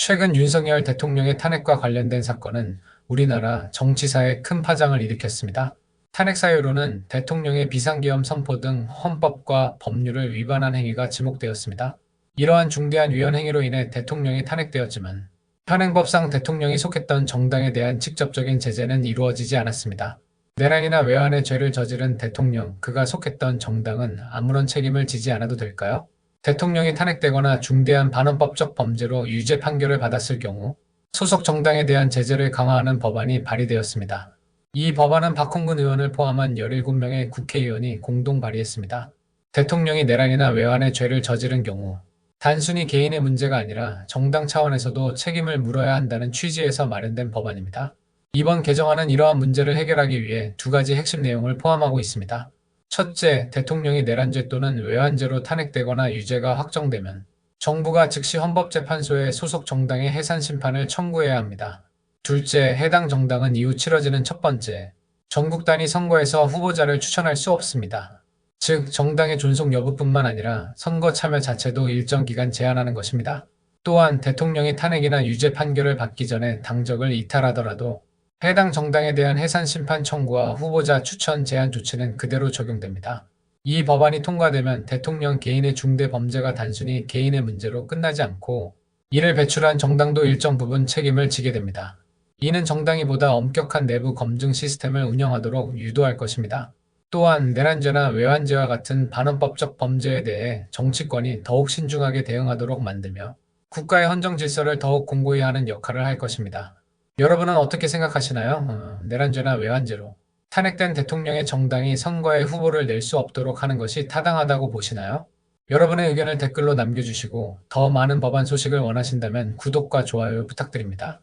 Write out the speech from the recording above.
최근 윤석열 대통령의 탄핵과 관련된 사건은 우리나라 정치사에 큰 파장을 일으켰습니다. 탄핵 사유로는 대통령의 비상계엄 선포 등 헌법과 법률을 위반한 행위가 지목되었습니다. 이러한 중대한 위헌 행위로 인해 대통령이 탄핵되었지만 현행법상 대통령이 속했던 정당에 대한 직접적인 제재는 이루어지지 않았습니다. 내란이나 외환의 죄를 저지른 대통령, 그가 속했던 정당은 아무런 책임을 지지 않아도 될까요? 대통령이 탄핵되거나 중대한 반헌법적 범죄로 유죄 판결을 받았을 경우 소속 정당에 대한 제재를 강화하는 법안이 발의되었습니다. 이 법안은 박홍근 의원을 포함한 17명의 국회의원이 공동 발의했습니다. 대통령이 내란이나 외환의 죄를 저지른 경우 단순히 개인의 문제가 아니라 정당 차원에서도 책임을 물어야 한다는 취지에서 마련된 법안입니다. 이번 개정안은 이러한 문제를 해결하기 위해 두 가지 핵심 내용을 포함하고 있습니다. 첫째, 대통령이 내란죄 또는 외환죄로 탄핵되거나 유죄가 확정되면 정부가 즉시 헌법재판소에 소속 정당의 해산 심판을 청구해야 합니다. 둘째, 해당 정당은 이후 치러지는 첫 번째, 전국 단위 선거에서 후보자를 추천할 수 없습니다. 즉, 정당의 존속 여부뿐만 아니라 선거 참여 자체도 일정 기간 제한하는 것입니다. 또한 대통령이 탄핵이나 유죄 판결을 받기 전에 당적을 이탈하더라도 해당 정당에 대한 해산 심판 청구와 후보자 추천 제한 조치는 그대로 적용됩니다. 이 법안이 통과되면 대통령 개인의 중대 범죄가 단순히 개인의 문제로 끝나지 않고 이를 배출한 정당도 일정 부분 책임을 지게 됩니다. 이는 정당이 보다 엄격한 내부 검증 시스템을 운영하도록 유도할 것입니다. 또한 내란죄나 외환죄와 같은 반헌법적 범죄에 대해 정치권이 더욱 신중하게 대응하도록 만들며 국가의 헌정 질서를 더욱 공고히 하는 역할을 할 것입니다. 여러분은 어떻게 생각하시나요? 내란죄나 외환죄로 탄핵된 대통령의 정당이 선거에 후보를 낼 수 없도록 하는 것이 타당하다고 보시나요? 여러분의 의견을 댓글로 남겨주시고 더 많은 법안 소식을 원하신다면 구독과 좋아요 부탁드립니다.